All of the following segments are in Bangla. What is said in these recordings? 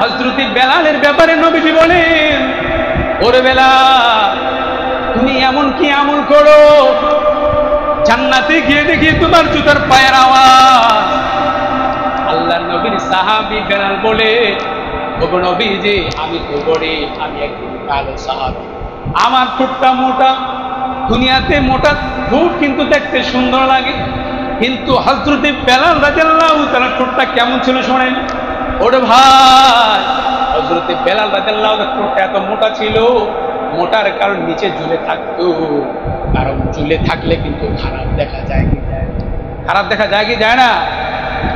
হযরত বেলালের ব্যাপারে নবীজি বলেন, ওরে বেলাল, তুমি এমন কি আমল করো, জান্নাতে গিয়ে দেখি তোমার জুতার পায়ের আওয়াজ। আল্লাহর নবীর সাহাবী বেলাল বলে, ওগো নবীজি, আমি তো বড়ি, আমি একজন কালো সাহাবী, আমার ঠোঁটটা মোটা, দুনিয়াতে মোটা ঠোঁট কিন্তু দেখতে সুন্দর লাগে, কিন্তু হযরত বেলাল রাদিয়াল্লাহু তাআলার ঠোঁটটা কেমন ছিল শোনেন। ওরে ভাই, হযরত বেলাল রাদিয়াল্লাহু তাআলার ঠোঁটটা এত মোটা ছিল, মোটার কারণ নিচে ঝুলে থাকতো, কারণ ঝুলে থাকলে কিন্তু খারাপ দেখা যায় কি যায় না? খারাপ দেখা যায় কি যায় না?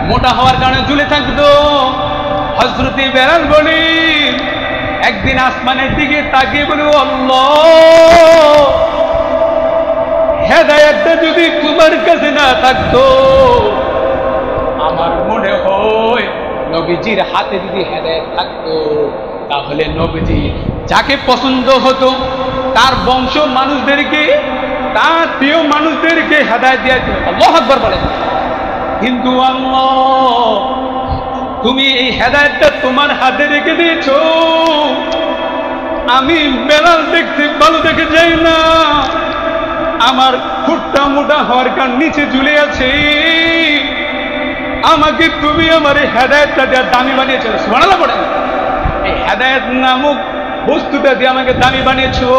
মোটা হওয়ার কারণে ঝুলে থাকতো। হযরত বেলাল বলি, একদিন আসমানের দিকে তাকিয়ে বলি, আল্লাহ, হেদায়েতটা যদি তোমার কাছে না থাকতো, আমার মনে হয় নবীজির হাতে যদি হেদায়েত থাকতো, তাহলে নবীজি যাকে পছন্দ হতো তার বংশ মানুষদেরকে, তার প্রিয় মানুষদেরকে হেদায়েত দিয়ে দিত। আল্লাহু আকবার বলেন। কিন্তু আল্লাহ, তুমি এই হেদায়েতটা তোমার হাতে রেখে দিয়েছো, আমি বেলাল দেখতে ভালো দেখে যাই না, আমার ঠোঁটটা মোটা হওয়ার কারণ নিচে ঝুলে আছে, আমাকে তুমি আমার এই হেদায়েতটা দিয়ে দামি বানিয়েছো। সুবহানাল্লাহ বলেন। এই হেদায়েত নামক বস্তুটা দিয়ে আমাকে দামি বানিয়েছো।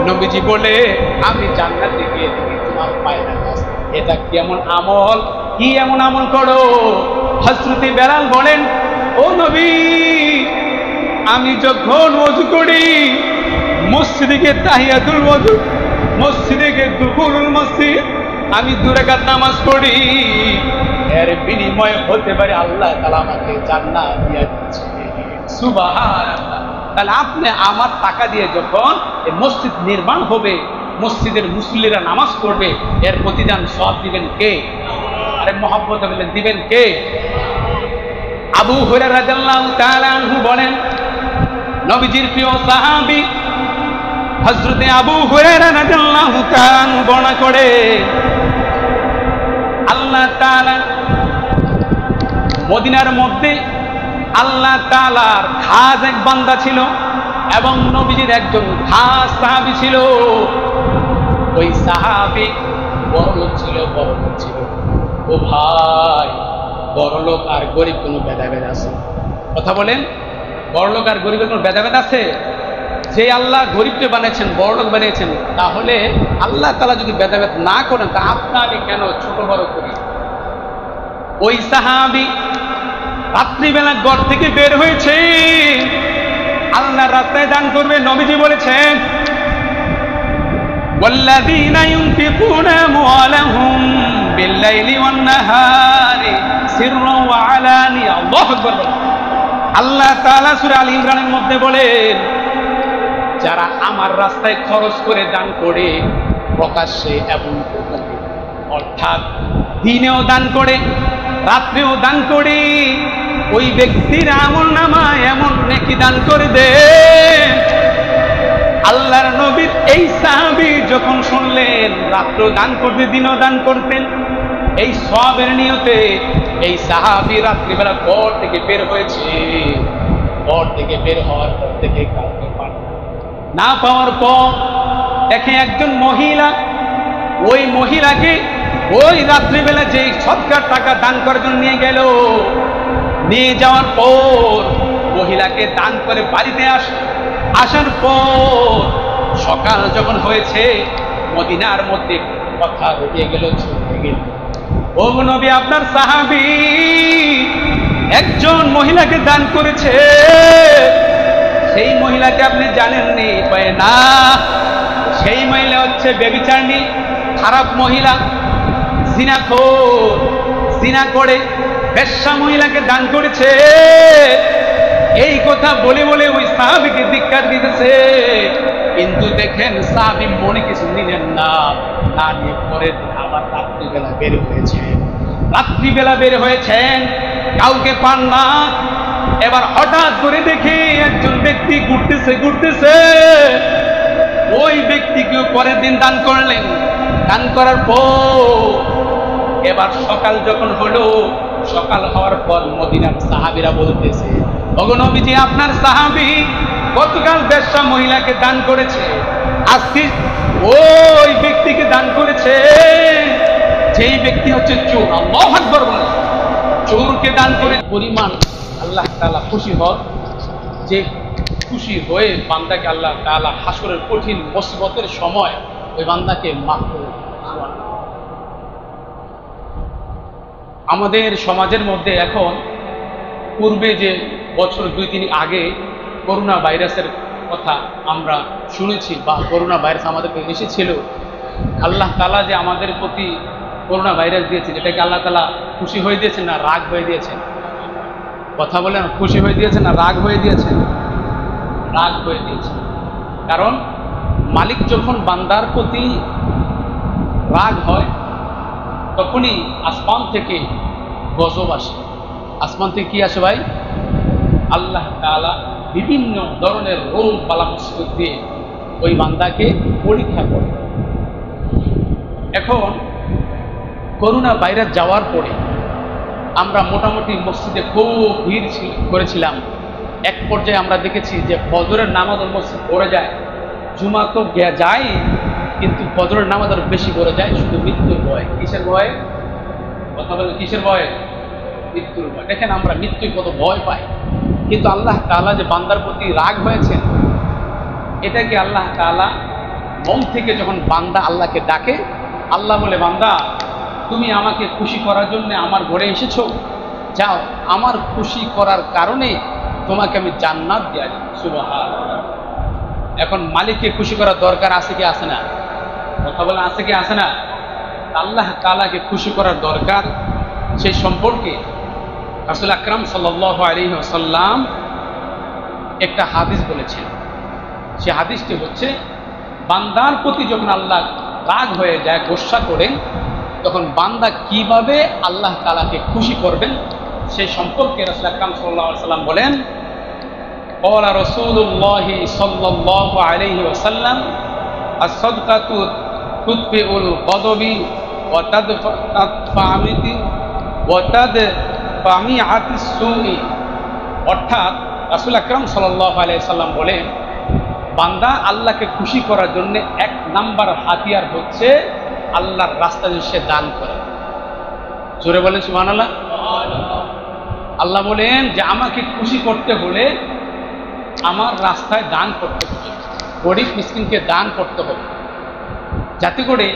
নবীজি বলে, আমি জান্নাতে গিয়ে দেখি তোমার পায়ের আওয়াজ। এটা কি এমন আমল, কি এমন আমল করো? হযরত বেলাল বলেন, ও নবী, আমি যখন ওযু করি, মসজিদে গিয়ে তাহিয়াতুল ওযু, মসজিদে গিয়ে দুখুলুল মসজিদ, আমি 2 রাকাত নামাজ পড়ি, এর বিনিময়ে হতে পারে আল্লাহ তাআলা আমাকে জান্নাত দিয়ে দিচ্ছে। সুবহানাল্লাহ। তাহলে আপনি আমার টাকা দিয়ে যখন এই মসজিদ নির্মাণ হবে, মসজিদের মুসল্লিরা নামাজ পড়বে, এর প্রতিদান সওয়াব দিবেন কে? আরে মহব্বত বলেন, দিবেন কে? আবু হুরায়রা রাদিয়াল্লাহু তাআলা আনহু বলেন, নবীজির প্রিয় সাহাবী হযরত আবু হুরায়রা রাদিয়াল্লাহু তাআলা আনহু বর্ণনা করে, আল্লাহ তাআলা মদিনার মধ্যে আল্লাহ তাআলার খাস এক বান্দা ছিল এবং নবীজির একজন খাস সাহাবী ছিল। ওই সাহাবী বড়লোক ছিল, বড়লোক ছিল। ও ভাই, বড়লোক আর গরিব কোনো ভেদাভেদ আছে? কথা বলেন, বড়লোক আর গরিবের কোনো ভেদাভেদ আছে? যে আল্লাহ গরিবকে বানিয়েছেন, বড়লোক বানিয়েছেন, তাহলে আল্লাহ তাআলা যদি ভেদাভেদ না করেন, তা আপনাকে কেন ছোট বড় করি? ওই সাহাবী রাত্রিবেলা ঘর থেকে বের হয়েছে, আল্লাহর রাস্তায় দান করবে। নবীজি বলেছেন, والذين ينفقون أموالهم بالليل والنهار سرا وعلانية। আল্লাহু আকবার। আল্লাহ তাআলা সূরা আল ইমরানের মধ্যে বলেন, যারা আমার রাস্তায় খরচ করে দান করে প্রকাশ্যে এবং গোপনে, অর্থাৎ দিনেও দান করে রাত্রেও দান করে, ওই ব্যক্তির আমলনামায় এমন নেকি দান করে দে। আল্লাহর নবী এই সাহাবী যখন শুনলেন রাত্রেও দান করতে, দিনও দান করতেন, এই সওয়াবের নিয়তে এই সাহাবী রাত্রিবেলা ঘর থেকে বের হয়েছে। ঘর থেকে বের হওয়ার পর থেকে কাউকে না পাওয়ার পর দেখে একজন মহিলা, ওই মহিলাকে ওই রাত্রিবেলা যে সৎকার টাকা দান করার জন্য নিয়ে গেল, নিয়ে যাওয়ার পর মহিলাকে দান করে বাড়িতে আসার পর সকাল যখন হয়েছে, মদিনার মধ্যে কথা রয়ে গেল, ছড়িয়ে গেল, ও নবী, আপনার সাহাবী একজন মহিলাকে দান করেছে, সেই মহিলাকে আপনি জানেননি? কয় না, সেই মহিলা হচ্ছে ব্যভিচারিণী, খারাপ মহিলা, জিনাখোর, জিনা করে বেশ্যা মহিলাকে দান করেছে। এই কথা বলে বলে ওই সাহাবীকে ধিক্কার দিতেছে। কিন্তু দেখেন সাহাবী মনে কিছু নিলেন না, না নিয়ে পরের দিন আবার রাত্রিবেলা বের হয়েছেন। রাত্রিবেলা বের হয়েছেন, কাউকে পান না। এবার হঠাৎ করে দেখে একজন ব্যক্তি ঘুরতেছে। ওই ব্যক্তিকেও পরের দিন দান করলেন। দান করার পর এবার সকাল যখন হলো, সকাল হওয়ার পর মদিনার সাহাবীরা বলতেছে, ওগো নবীজি, আপনার সাহাবী গতকাল বেশ্যা মহিলাকে দান করেছে, আজকে ওই ব্যক্তিকে দান করেছে যেই ব্যক্তি হচ্ছে চোর। আল্লাহু আকবার বলেন। চোরকে দান করে পরিমাণ আল্লাহ তাআলা খুশি হন, যে খুশি হয়ে বান্দাকে আল্লাহ তাআলা হাসরের কঠিন মুসিবতের সময় ওই বান্দাকে মাফ করে দেন। আমাদের সমাজের মধ্যে এখন, পূর্বে যে বছর 2-3 আগে করোনা ভাইরাসের কথা আমরা শুনেছি, বা করোনা ভাইরাস আমাদেরকে এসেছিল, আল্লাহ তাআলা যে আমাদের প্রতি করোনা ভাইরাস দিয়েছেন, এটাকে আল্লাহ তাআলা খুশি হয়ে দিয়েছেন না রাগ হয়ে দিয়েছেন? কথা বলেন, খুশি হয়ে দিয়েছেন না রাগ হয়ে দিয়েছেন? রাগ হয়ে দিয়েছেন। কারণ মালিক যখন বান্দার প্রতি রাগ হয়, তখনই আসমান থেকে গজব আসে। আসমান থেকে কি আসে ভাই? আল্লাহ তাআলা বিভিন্ন ধরনের রোগ বালা মুসিবত দিয়ে ওই বান্দাকে পরীক্ষা করে। এখন করোনা ভাইরাস যাওয়ার পরে আমরা মোটামুটি মসজিদে খুব ভিড় করেছিলাম। এক পর্যায়ে আমরা দেখেছি যে ফজরের নামাজ মসজিদ পড়ে যায়, জুমা তো যায়, কিন্তু ফজরের নামাজ আরো বেশি পড়ে যায়, শুধু মৃত্যুর ভয়। কিসের ভয়ে? কথা বলেন, কিসের ভয়ে? মৃত্যুর ভয়। দেখেন আমরা মৃত্যুর কত ভয় পাই, কিন্তু আল্লাহ তাআলা যে বান্দার প্রতি রাগ হয়েছেন, এটাকে আল্লাহ তাআলা মন থেকে যখন বান্দা আল্লাহকে ডাকে, আল্লাহ বলে, বান্দা তুমি আমাকে খুশি করার জন্য আমার ঘরে এসেছো, যাও, আমার খুশি করার কারণে তোমাকে আমি জান্নাত দিয়ে আসি। সুবহানাল্লাহ। এখন মালিককে খুশি করার দরকার আছে কি আছে না? কথা বলে, আছে কি আছে না? আল্লাহ তাআলাকে খুশি করার দরকার। সেই সম্পর্কে রাসূল আকরাম সাল্লাল্লাহু আলাইহি ওয়াসাল্লাম একটা হাদিস বলেছেন। সে হাদিসটি হচ্ছে, বান্দার প্রতি যখন আল্লাহ রাগ হয়ে যায়, গোসা করে, তখন বান্দা কিভাবে আল্লাহ তাআলাকে খুশি করবেন সেই সম্পর্কে রাসূল আকরাম সাল্লাল্লাহু আলাইহি ওয়াসাল্লাম বলেন, ক্বালা রাসূলুল্লাহি সাল্লাল্লাহু আলাইহি ওয়াসাল্লাম, আস-সাদকাতু তুতফিউল গযবি ওয়া তাদফামিআতিস সুই। অর্থাৎ রাসূল আকরাম সাল্লাল্লাহু আলাইহি ওয়াসাল্লাম বলেন, বান্দা আল্লাহকে খুশি করার জন্য 1 নাম্বার হাতিয়ার হচ্ছে আল্লাহর রাস্তায় সে দান করে। জোরে বলেন সুবহানাল্লাহ। আল্লাহ বলেন যে আমাকে খুশি করতে হলে আমার রাস্তায় দান করতে হবে, গরিব মিসকিনকে দান করতে হবে, যাতে করে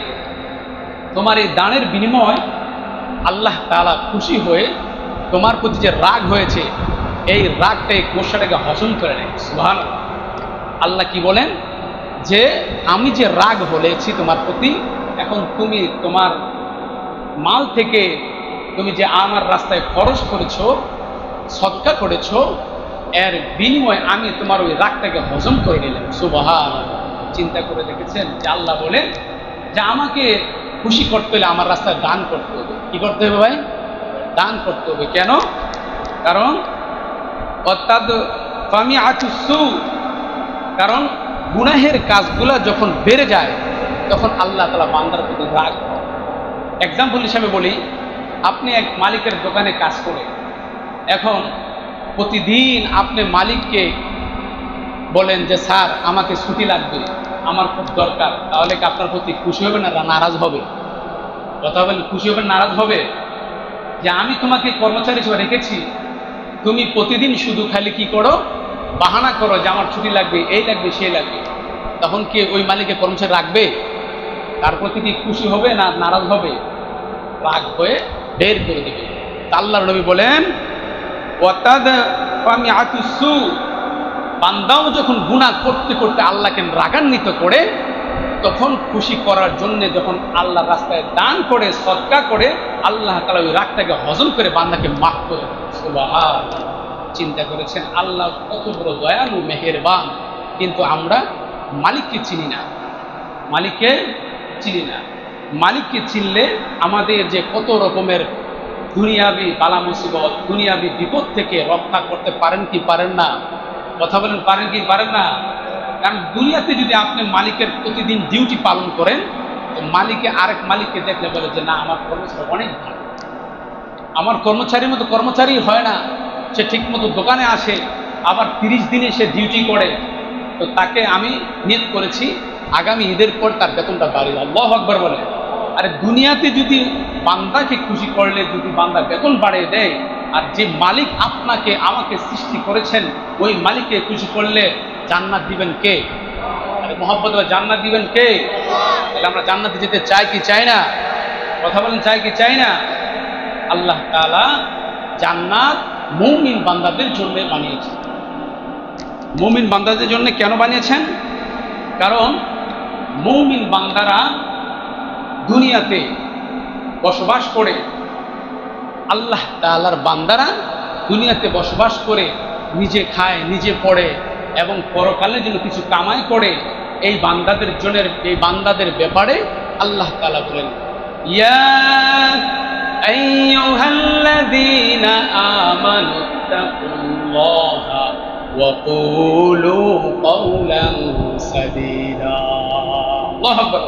তোমার এই দানের বিনিময় আল্লাহ তাআলা খুশি হয়ে তোমার প্রতি যে রাগ হয়েছে, এই রাগটা, এই গোসাটাকে হজম করে নেয়। সুবহানাল্লাহ। আল্লাহ কি বলেন যে আমি যে রাগ হলেছি তোমার প্রতি, এখন তুমি তোমার মাল থেকে তুমি যে আমার রাস্তায় খরচ করেছো, সদকা করেছো, এর বিনিময়ে আমি তোমার ওই রাগটাকে হজম করে নিলাম। সুবহানাল্লাহ। চিন্তা করে দেখেছেন যে আল্লাহ বলে যে আমাকে খুশি করতে হলে আমার রাস্তায় দান করতে হবে। কি করতে হবে ভাই? দান করতে হবে। কেন? কারণ কারণ গুনাহের কাজগুলা যখন বেড়ে যায়, তখন আল্লাহ তাআলা বান্দার প্রতি রাগ হয়। এক্সাম্পল হিসাবে বলি, আপনি এক মালিকের দোকানে কাজ করে, এখন প্রতিদিন আপনি মালিককে বলেন যে স্যার আমাকে ছুটি লাগবে, আমার খুব দরকার, তাহলে কি আপনার প্রতি খুশি হবে না নারাজ হবে? কথা বলেন, খুশি হবে নারাজ হবে? যে আমি তোমাকে কর্মচারী হিসেবে রেখেছি, তুমি প্রতিদিন শুধু খালি কি করো, বাহানা করো যে আমার ছুটি লাগবে, এই লাগবে, সেই লাগবে, তখন কি ওই মালিকে কর্মচারী রাখবে? তার প্রতি কি খুশি হবে না নারাজ হবে? রাগ হয়ে বের করে দেবে। আল্লাহর নবী বলেন, বান্দাও যখন গুনাহ করতে করতে আল্লাহকে রাগান্বিত করে, তখন খুশি করার জন্য যখন আল্লাহর রাস্তায় দান করে, সদকা করে, আল্লাহ তাআলা ওই রাগটাকে হজম করে বান্দাকে মাফ করে দেন। সুবহানাল্লাহ। চিন্তা করেছেন আল্লাহ কত বড় দয়ালু, মেহেরবান, কিন্তু আমরা মালিককে চিনি না। মালিককে চিনি না। মালিককে চিনলে আমাদের যে কত রকমের দুনিয়াবি বালা মুসিবত, দুনিয়াবি বিপদ থেকে রক্ষা করতে পারেন কি পারেন না? কথা বলেন, পারেন কি পারেন না? কারণ দুনিয়াতে যদি আপনি মালিকের প্রতিদিন ডিউটি পালন করেন, তো মালিকে আরেক মালিককে দেখলে বলে যে না, আমার কর্মচারী অনেক ভালো, আমার কর্মচারীর মতো কর্মচারী হয় না, সে ঠিকমতো দোকানে আসে, আবার 30 দিনে সে ডিউটি করে, তো তাকে আমি নিয়ত করেছি আগামী ঈদের পর তার বেতনটা বাড়িয়ে। আল্লাহু আকবার বলে। আরে দুনিয়াতে যদি বান্দাকে খুশি করলে যদি বান্দা বেতন বাড়িয়ে দেয়, আর যে মালিক আপনাকে আমাকে সৃষ্টি করেছেন ওই মালিককে খুশি করলে জান্নাত দিবেন কে? আরে মোহাম্মদ জান্নাত দিবেন কে? তাহলে আমরা জান্নাতে যেতে চাই কি চাই না? কথা বলেন, চাই কি চাই না? আল্লাহ তাআলা জান্নাত মুমিন বান্দাদের জন্য বানিয়েছেন। মুমিন বান্দাদের জন্য কেন বানিয়েছেন? কারণ মুমিন বান্দারা দুনিয়াতে বসবাস করে, আল্লাহ তাআলার বান্দারা দুনিয়াতে বসবাস করে নিজে খায়, নিজে পড়ে এবং পরকালের জন্য কিছু কামাই করে। এই বান্দাদের জন্য, এই বান্দাদের ব্যাপারে আল্লাহ তাআলা বলেন, ইয়া আইয়ুহাল্লাযীনা আমানু তাকুল্লাহা ওয়া কুলু কাওলান সাদীদা। আল্লাহু আকবার।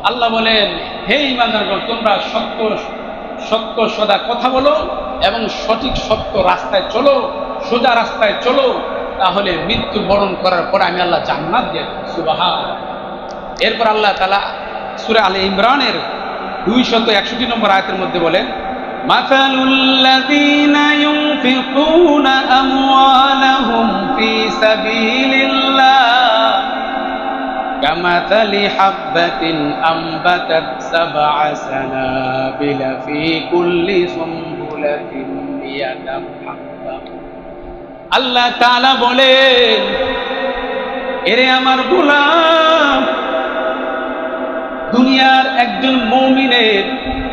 আল্লাহ বলেন, হে ঈমানদারগণ, তোমরা সত্য সদা কথা বলো এবং সঠিক সত্য রাস্তায় চলো, সোজা রাস্তায় চলো, তাহলে মৃত্যুবরণ করার পর আমি আল্লাহ জান্নাত দিয়ে দেব। সুবহানাল্লাহ। এরপর আল্লাহ তাআলা সূরা আলে ইমরানের 261 নম্বর আয়াতের মধ্যে বলেন, মাসালুল্লাযীনা ইউনফিকুনা আমওয়ালাহুম ফি সাবিলিল্লাহ কামাসালি হাববাতিন আম্বাতাত সাবআ সানাবিলা ফি কুল্লি সুনবুলাতিন মিয়াতাম হাব্বা। আল্লাহ তাআলা বলেন, এরে আমার গোলাম, দুনিয়ার একজন মুমিনের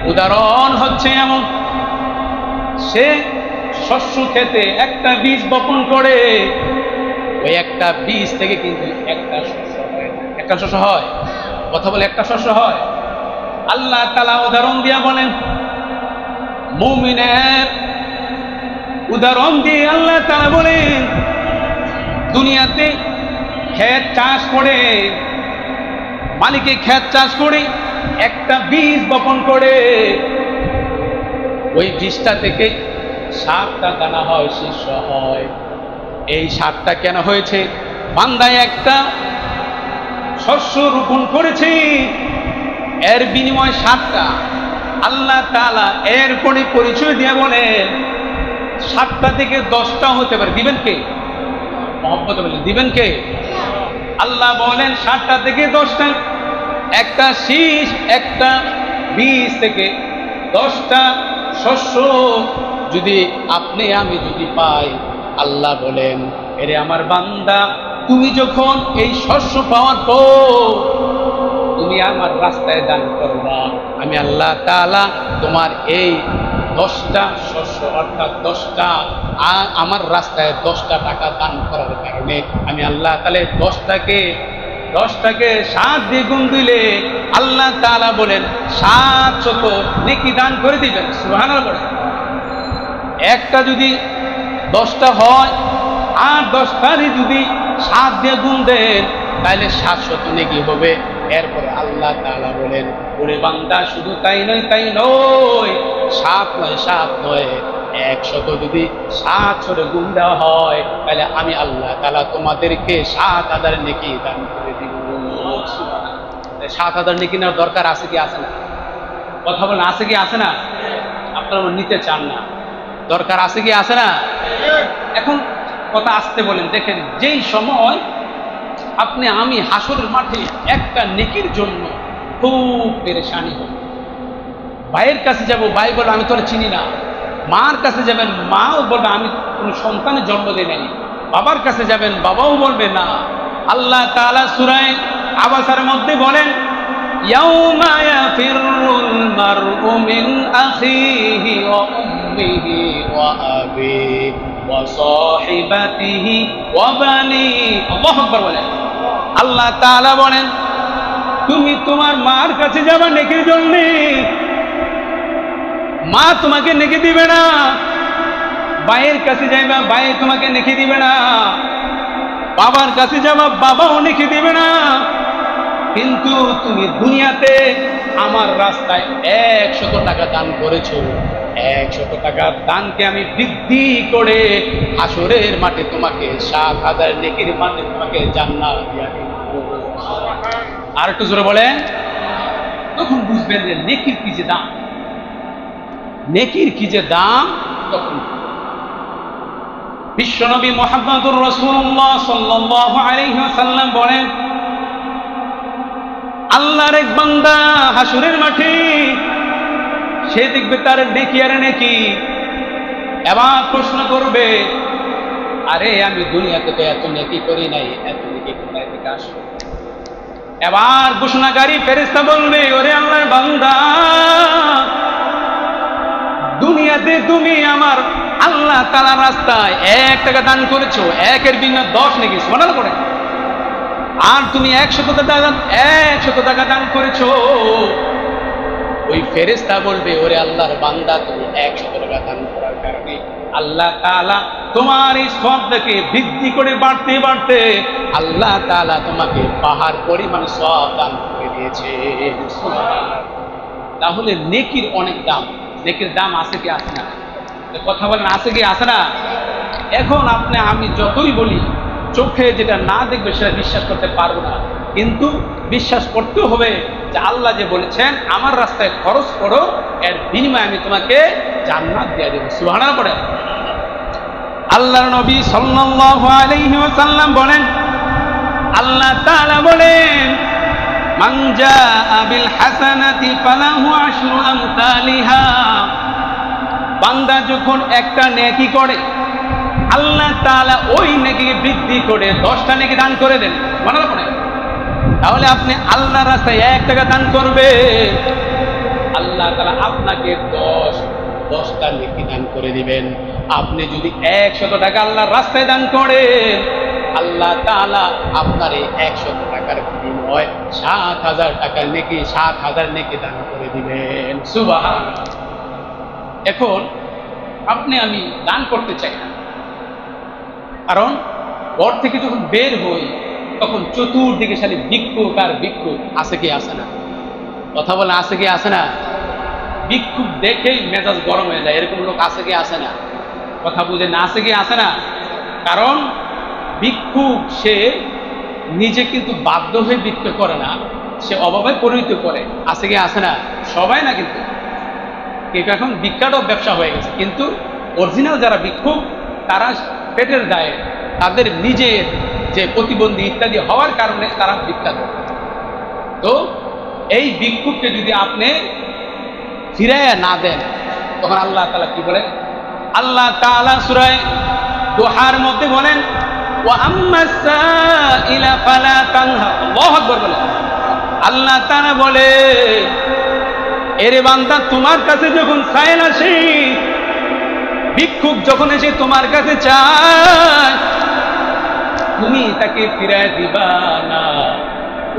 উদাহরণ হচ্ছে এমন, সে শস্য খেতে একটা বীজ বপন করে, ওই একটা বীজ থেকে কিন্তু একটা শস্য হয়। একটা শস্য হয়? কথা বলে, একটা শস্য হয়? আল্লাহ তাআলা উদাহরণ দিয়া বলেন, মুমিনের উদাহরণ দিয়ে আল্লাহ তাআলা বলেন, দুনিয়াতে ক্ষেত চাষ করে, মালিকে ক্ষেত চাষ করে একটা বীজ বপন করে, ওই বীজটা থেকে 7টা দানা হয়, শীর্ষ হয়। এই 7টা কেন হয়েছে? বান্দায় একটা শস্য রোপণ করেছে, এর বিনিময় 7টা। আল্লাহ তাআলা এর পরিচয় দিয়ে বলেন, 7টা থেকে 10টা হতে পারে। দিবেন কে? মোহাম্মদ বলেন, দিবেন কে? আল্লাহ বলেন 7টা থেকে 10টা। একটা শীষ, একটা বীজ থেকে 10টা শস্য যদি আপনি আমি যদি পাই, আল্লাহ বলেন, এরে আমার বান্দা, তুমি যখন এই শস্য পাওয়ার পর তুমি আমার রাস্তায় দান করবা, আমি আল্লাহ তাআলা তোমার এই 10টা শস্য অর্থাৎ 10টা আমার রাস্তায় 10টা টাকা দান করার কারণে আমি আল্লাহ তাআলা 10টাকে 7 দিয়ে গুণ দিলে আল্লাহ তাআলা বলেন 700 নেকি দান করে দিবেন। সুবহানাল্লাহ। একটা যদি 10টা হয় আর 10টারই যদি 7 দিয়ে গুণ দেন তাহলে 700 নেকি হবে। এরপরে আল্লাহ তাআলা বলেন, ওরে বান্দা, শুধু তাই নয় 7 নয় 100 যদি 700 গুণ দেওয়া হয় তাহলে আমি আল্লাহ তাআলা তোমাদেরকে 7000 নেকি দান করে দিব। 7000 নেকি নেওয়ার দরকার আছে কি আছে না? কথা বলেন, আছে কি আছে না? আপনারা নিতে চান না, দরকার আছে কি আছে না? এখন কথা আসতে বলেন। দেখেন, যেই সময় আপনি আমি হাসরের মাঠে একটা নেকির জন্য খুব পেরেশানি হই, ভাইয়ের কাছে যাব, ভাই বলে আমি তোরা চিনি না। মার কাছে যাবেন, মাও বলবে আমি কোনো সন্তানের জন্ম দেই নাই। বাবার কাছে যাবেন, বাবাও বলবে না। আল্লাহ তাআলা সূরা আবাসার মধ্যে বলেন, ইয়াউমা ইয়াফিরুল মারউ মিন আখিহি ওয়া উম্মিহি ওয়া আবিহি ওয়া সাহিবাতিহি ওয়া বানিহি। আল্লাহু আকবার বলেন। আল্লাহ তাআলা বলেন, তুমি তোমার মার কাছে যাবে নেকির জন্য, মা তোমাকে নেকি দিবে না। ভাইয়ের কাছে যাইবা, ভাই তোমাকে নেকি দিবে না। বাবার কাছে যাবা, বাবাও নেকি দিবে না। কিন্তু তুমি দুনিয়াতে আমার রাস্তায় 100 টাকা দান করেছো। 100 টাকার দানকে আমি বৃদ্ধি করে হাসরের মাঠে তোমাকে 7,000 নেকির মানে তোমাকে জান্নাত দিয়া দেব। আর একটু জোরে বলেন। তখন বুঝবেন যে নেকির কি যে দাম, নেকির কি যে দাম। তখন বিশ্বনবী মুহাম্মদুর রাসূলুল্লাহ সাল্লাল্লাহু আলাইহি ওয়াসাল্লাম বলেন, আল্লাহর এক বান্দা হাসরের মাঠে সে দেখবে তার নেকি আর নেকি, এবার প্রশ্ন করবে, আরে আমি দুনিয়াতে তো এত নেকি করি নাই, এত নেকি কোথায় থেকে আসলো? এবার ঘোষণাকারী ফেরেশতা বলবে, ওরে আল্লাহর বান্দা, দুনিয়াতে তুমি আমার আল্লাহ তাআলার রাস্তায় 1 টাকা দান করেছো, 1-এর বিনিময়ে 10 নেকি, সুবহানাল্লাহ পড়ে। আর তুমি 100 টাকা দান করেছো। ওই ফেরেশতা বলবে, ওরে আল্লাহর বান্দা, তুমি 100 টাকা দান করার কারণে আল্লাহ তাআলা তোমার এই সওয়াবটাকে বৃদ্ধি করে বাড়তে বাড়তে আল্লাহ তাআলা তোমাকে পাহাড় পরিমাণ সওয়াব দান করে দিয়েছে। তাহলে নেকির অনেক দাম। নেকির দাম আছে কি আছে না? কথা বলেন, আছে কি আছে না? এখন আমি যতই বলি, চোখে যেটা না দেখবে সেটা বিশ্বাস করতে পারবো না, কিন্তু বিশ্বাস করতে হবে যে আল্লাহ যে বলেছেন আমার রাস্তায় খরচ করো, এর বিনিময়ে আমি তোমাকে জান্নাত দিয়ে দেব। সুবহানাল্লাহ পড়ে। আল্লাহর নবী সাল্লাল্লাহু আলাইহি ওয়াসাল্লাম বলেন, আল্লাহ তাআলা বলেন, মান জাআ বিল হাসানাতি ফালাহু আশরু আমসালিহা। বান্দা যখন একটা নেকি করে, আল্লাহ তাআলা ওই নেকিকে বৃদ্ধি করে 10টা নেকি দান করে দেন। মনে রাখবেন, তাহলে আপনি আল্লাহর রাস্তায় 1 টাকা দান করবে, আল্লাহ তাআলা আপনাকে 10টা নেকি দান করে দিবেন। আপনি যদি 100 টাকা আল্লাহর রাস্তায় দান করেন, আল্লাহ তাআলা আপনার এই 100 টাকার বিনিময়ে 7,000 টাকার নেকি, 7,000 নেকি দান করে দিবেন। সুবহানাল্লাহ। এখন আমি দান করতে চাই না, কারণ ঘর থেকে যখন বের হই তখন চতুর্দিকে খালি ভিক্ষুক আর ভিক্ষুক, আছে কি আছে না? কথা বলে, আছে কি আছে না? ভিক্ষুক দেখেই মেজাজ গরম হয়ে যায়, এরকম লোক আছে কি আছে না? কথা বুঝে না, আছে কি আছে না? কারণ ভিক্ষুক সে নিজে কিন্তু বাধ্য হয়ে ভিক্ষা করে না, সে অভাবে পরিণত করে। আছে কি আছে না? সবাই না, কিন্তু এখন ভিক্ষাটাও ব্যবসা হয়ে গেছে। কিন্তু অরিজিনাল যারা ভিক্ষুক, তারা পেটের দায়ে, তাদের নিজের যে প্রতিবন্ধী ইত্যাদি হওয়ার কারণে তারা ভিক্ষা করে। তো এই ভিক্ষুককে যদি আপনি ফিরাইয়া না দেন, তখন আল্লাহ তাআলা কি বলেন? আল্লাহ তাআলা সূরা দোহার মধ্যে বলেন, ওয়া আম্মাস সাইলা ফালা তানহা। আল্লাহু আকবার বলেন। আল্লাহ তাআলা বলে, এরে বান্দা, তোমার কাছে যখন সাইল আসে, ভিক্ষুক যখন এসে তোমার কাছে চায়, তুমি তাকে ফিরায় দিবা না।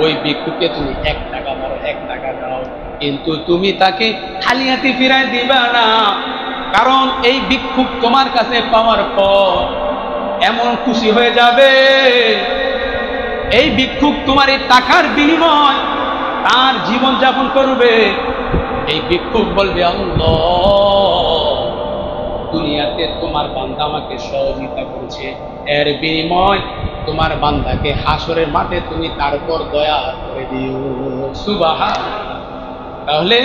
ওই ভিক্ষুককে তুমি 1 টাকা দাও, 1 টাকা দাও, কিন্তু তুমি তাকে খালি হাতে ফিরায় দিবা না। কারণ এই ভিক্ষুক তোমার কাছে পাওয়ার পর এমন খুশি হয়ে যাবে, এই ভিক্ষুক তোমার এই টাকার বিনিময় তার জীবন যাপন করবে। এই ভিক্ষুক বলবে, আল্লাহ, দুনিয়াতে তোমার বান্দা আমাকে সহযোগিতা করেছে, এর বিনিময় তোমার বান্দাকে হাসরের মাঠে তুমি তার উপর দয়া করে দিও। সুবহানাল্লাহ। তাহলে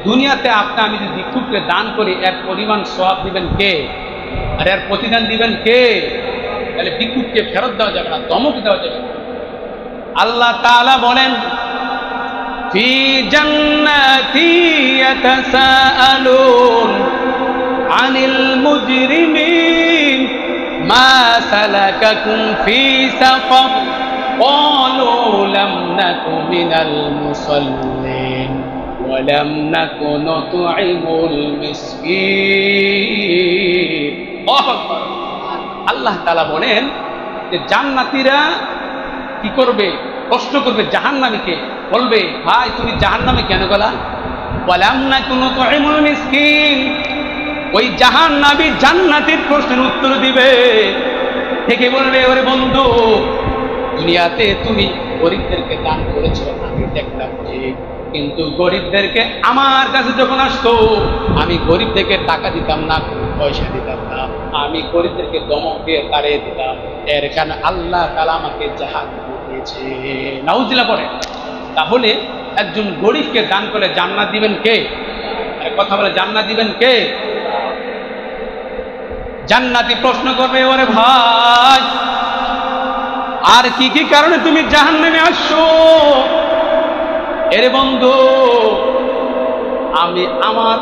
দুনিয়াতে আমি যদি ভিক্ষুককে দান করি, এর পরিমাণ সওয়াব দিবেন কে? আর এর প্রতিদান দিবেন কে? তাহলে ভিক্ষুককে ফেরত দেওয়া যাবে না, ধমক দেওয়া যাবে না। আল্লাহ তাআলা বলেন, ফি জান্নাতি ইয়াতাসাআলুন আনিল মুজরিমিন মা সালাকাকুম ফি সাকার ক্বালু লাম নাকু মিনাল মুসাল্লিন ওয়া লাম নাকু নুতঈমুল মিসকিন। আল্লাহু আকবার। আল্লাহ তাআলা বলেন যে জান্নাতীরা কি করবে? প্রশ্ন করবে জাহান্নামীকে, বলবে, ভাই তুমি জাহান্নামে কেন গেলা? ওয়া লাম নাকু নুতঈমুল মিসকিন। ওই জাহান্নামী জান্নাতীর প্রশ্নের উত্তর দিবে, থেকে বলবে, ওরে বন্ধু, দুনিয়াতে তুমি গরিবদেরকে দান করেছো, আমি দেখলাম ঠিক, কিন্তু গরিবদেরকে আমার কাছে যখন আসতো আমি গরিবদেরকে টাকা দিতাম না, পয়সা দিতাম না, আমি গরিবদেরকে দমক দিয়ে তাড়িয়ে দিতাম। এর কারণে আল্লাহ তাআলা আমাকে জাহান্নামে দিয়েছে। নাউজুবিল্লাহ পড়ে। তাহলে একজন গরিবকে দান করে জান্নাত দিবেন কে? কথা বলে, জান্নাত দিবেন কে? জান্নাতি প্রশ্ন করবে, ওরে ভাই আর কি কি কারণে তুমি জাহান্নামে আসছো? এরে বন্ধু, আমি আমার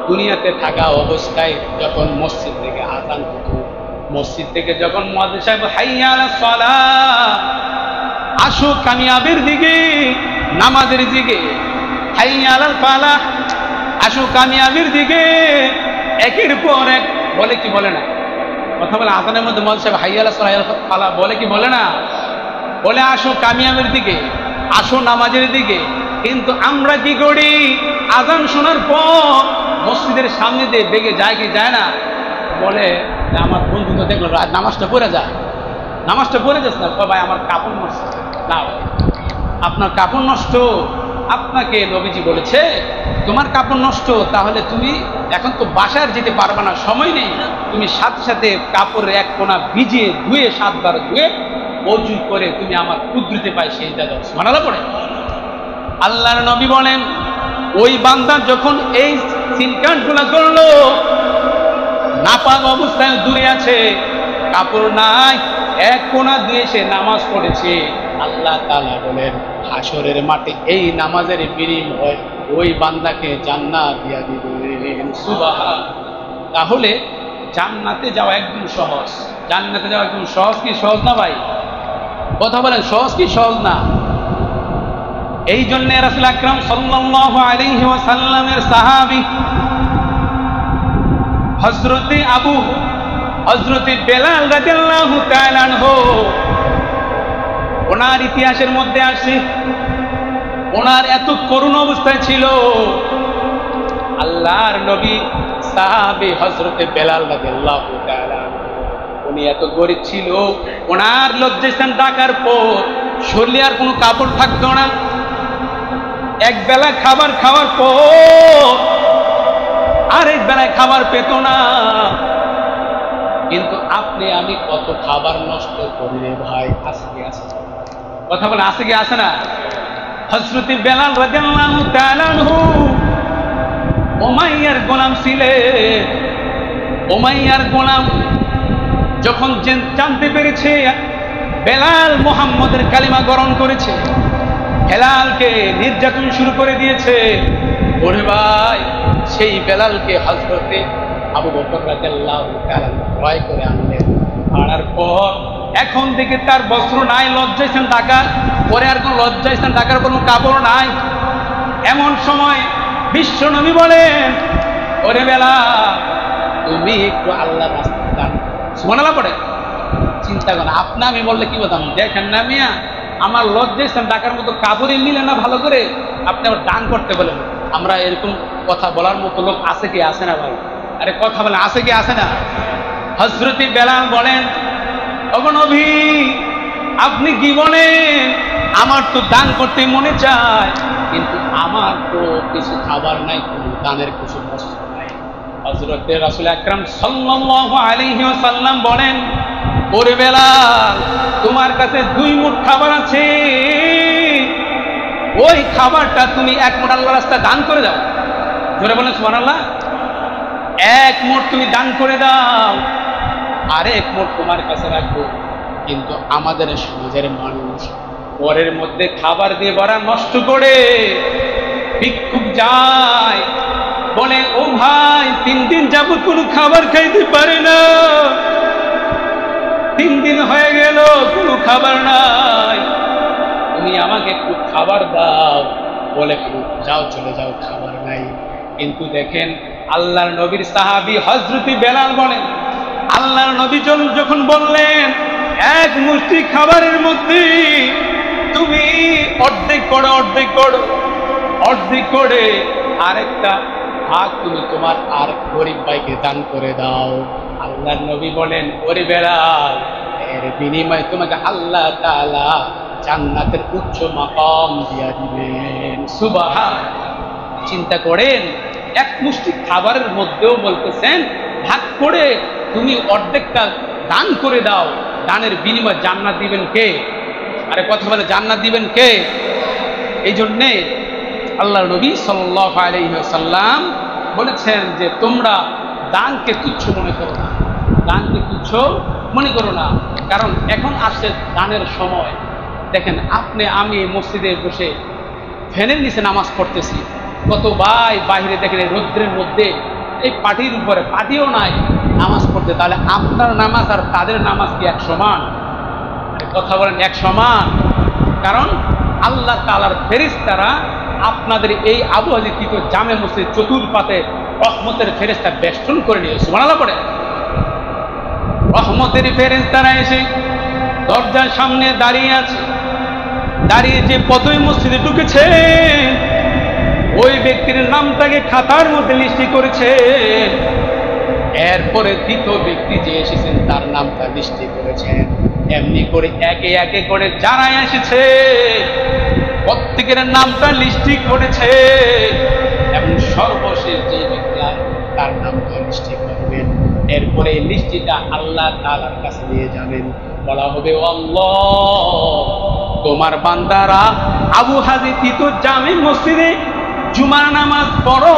দুনিয়াতে থাকা অবস্থায় যখন মসজিদ থেকে আযান হতো, মসজিদ থেকে যখন মুয়াজ্জিন সাহেব হাইয়া আলাস সালাহ, আসো কামিয়াবের দিকে, নামাজের দিকে, হাইয়া আলাল ফালাহ, আসো কামিয়াবের দিকে, একের পর এক বলে কি বলে না? কথা বলে আযানের মধ্যে মুয়াজ্জিন সাহেব হাইয়া আলাস ফালাহ বলে কি বলে না? বলে আসো কামিয়াবের দিকে, আসো নামাজের দিকে। কিন্তু আমরা কি করি? আযান শোনার পর মসজিদের সামনে দিয়ে বেগে যায় কি যায় না? বলে আমার বন্ধু তো দেখলো নামাজটা পড়ে যায়, নামাজটা পড়ে যাস না। ভাই আমার কাপড় নষ্ট। না, আপনার কাপড় নষ্ট, আপনাকে নবীজি বলেছে তোমার কাপড় নষ্ট, তাহলে তুমি এখন তো বাসার যেতে পারবে না, সময় নেই, তুমি সাথে সাথে কাপড়ের এক কোণা ভিজিয়ে ধুয়ে 7 বার ধুয়ে ওযু করে তুমি আমার কুদরতে পাই সেই দাদা সুবহানাল্লাহ পড়ে। আল্লাহর নবী বলেন ওই বান্দা যখন এই সিনকারগুলো করলো, নাপাক অবস্থায় দূরে আছে, কাপড় নাই, এক কোণা দিয়ে সে নামাজ পড়েছে, আল্লাহ তাআলা বলেন হাসরের মাঠে এই নামাজের বিনিময়ে ওই বান্দাকে জান্নাত দিয়া দিবেন। সুবহান। তাহলে জান্নাতে যাওয়া একদম সহজ। জান্নাতে যাওয়া একদম সহজ কি সহজ না ভাই? কথা বলেন, সহজ কি সহজ না? এই জন্য রাসূল আকরাম সাল্লাল্লাহু আলাইহি ওয়াসাল্লামের সাহাবী হযরতে বেলাল রাদিয়াল্লাহু তাআলা আনহু, ওনার ইতিহাসের মধ্যে আসে ওনার এত করুণ অবস্থায় ছিল, আল্লাহর নবী সাহাবী হযরতে বেলাল রাদিয়াল্লাহু তাআলা, উনি এত গরীব ছিল, ওনার লজ্জাস্থান ঢাকার পর শরীরে আর কোনো কাপড় থাকতো না। এক বেলা খাবার খাওয়ার পর আরেক বেলায় খাবার পেত না। কিন্তু আপনি আমি কত খাবার নষ্ট করি রে ভাই, আছে কি আছে? কথা বলে আছে কি আছে না? হযরত বেলাল রাদিয়াল্লাহু তাআলা আনহু উমাইয়ার গোলাম ছিলেন। উমাইয়ার গোলাম যখন জানতে পেরেছে বেলাল মুহাম্মদের কালিমা গ্রহণ করেছে, বেলালকে নির্যাতন শুরু করে দিয়েছে। ওরে ভাই, সেই বেলালকে হযরতে আবু বকর রাদিয়াল্লাহু তাআলা ক্রয় করে আনলেন। আনার পর এখন থেকে তার বস্ত্র নাই, লজ্জাস্থান ঢাকার পরে আর কোনো লজ্জাস্থান ঢাকার কোনো কাপড় নাই। এমন সময় বিশ্ব নবী বলেন, ওরে বেলাল, তুমি একটু আল্লাহর রাস্তায় দান। সুবহানাল্লাহ পড়ে। চিন্তা করেন, আপনি আমি বললে কি বলতাম? দেখেন না মিয়া, আমার লজ্জাস্থান ঢাকার মতো কাপড়ে নিলে না ভালো করে, আপনি আবার দান করতে বলেন। আমরা এরকম কথা বলার মতো লোক আছে কি আছে না ভাই? আরে কথা বলেন, আছে কি আছে না? হযরত বেলাল বলেন, ওগো নবী, আপনি কি বলেন? আমার তো দান করতে মনে চায়, কিন্তু আমার তো কিছু খাবার নাই, কোনো দানের কিছু বস্তু নাই। হযরত রাসূল আকরাম সাল্লাল্লাহু আলাইহি ওয়াসাল্লাম বলেন, ওরে বেলাল, তোমার কাছে 2 মুঠ খাবার আছে, ওই খাবারটা তুমি 1 মুঠ আল্লাহর রাস্তায় দান করে দাও। জোরে বলেন সুবহানাল্লাহ। 1 মুঠ তুমি দান করে দাও, আর 1 মুঠ তোমার কাছে রাখো। কিন্তু আমাদের সমাজের মানুষ পরের মধ্যে খাবার দিয়ে ভরা নষ্ট করে ভিক্ষুক যায়, বলে ও ভাই 3 দিন যাবত কোনো খাবার খাইতে পারে না, 3 দিন হয়ে গেল কোনো খাবার নাই, তুমি আমাকে একটু খাবার দাও। বলে যাও, চলে যাও, খাবার নাই। কিন্তু দেখেন আল্লাহর নবীর সাহাবী হযরত বেলাল বলেন, আল্লাহর নবী যখন বললেন 1 মুষ্টি খাবারের মধ্যে তুমি অর্ধেক করো, অর্ধেক করে আরেকটা ভাগ তুমি তোমার আর গরিব ভাইকে দান করে দাও। আল্লাহর নবী বলেন, ওরে বেলাল, এর বিনিময়ে তোমাকে আল্লাহ তাআলা জান্নাতের উচ্চ মাকাম দিয়া দিবেন। সুবহানাল্লাহ। চিন্তা করেন, এক মুষ্টি খাবারের মধ্যেও বলতেছেন ভাগ করে তুমি অর্ধেকটা দান করে দাও, দানের বিনিময়ে জান্নাত দিবেন কে? আরে কথা বলে জান্নাত দিবেন কে? এই জন্যে আল্লাহ নবী সাল্লাল্লাহু আলাইহি ওয়াসাল্লাম বলেছেন যে তোমরা দানকে তুচ্ছ মনে করো না, দানকে তুচ্ছ মনে করো না, কারণ এখন আসছে দানের সময়। দেখেন আপনি আমি মসজিদে বসে ফ্যানের নিচে নামাজ পড়তেছি, কত ভাই বাইরে দেখেন রৌদ্রের মধ্যে এই পাটির উপরে পাটিও নাই নামাজ পড়তে, তাহলে আপনার নামাজ আর তাদের নামাজ কি এক সমান? কথা বলেন এক সমান? কারণ আল্লাহ তাআলার ফেরেশতারা আপনাদের এই আবু হাজি জামে মসজিদ চতুর্পাতে রহমতের ফেরেশতা বেষ্টন করে নিয়ে সুবহানাল্লাহ পড়ে। রহমতের ফেরেশতারা এসে দরজার সামনে দাঁড়িয়ে আছে, দাঁড়িয়ে যে পতই মসজিদে ঢুকেছে ওই ব্যক্তির নামটাকে খাতার মধ্যে লিস্টি করেছে, এরপরে দ্বিতীয় ব্যক্তি যে এসেছেন তার নামটা লিস্টি করেছেন। এমনি করে একে একে করে যারা এসেছে প্রত্যেকের নামটা লিস্টি করেছে এবং সর্বশেষ যে ব্যক্তি তার নামটা লিস্টি করবেন। এরপরে এই লিস্টিটা আল্লাহ তাআলার কাছে নিয়ে যাবেন, বলা হবে আল্লাহ তোমার বান্দারা আবু হাজি জামে মসজিদে জুমার নামাজ পড়ো,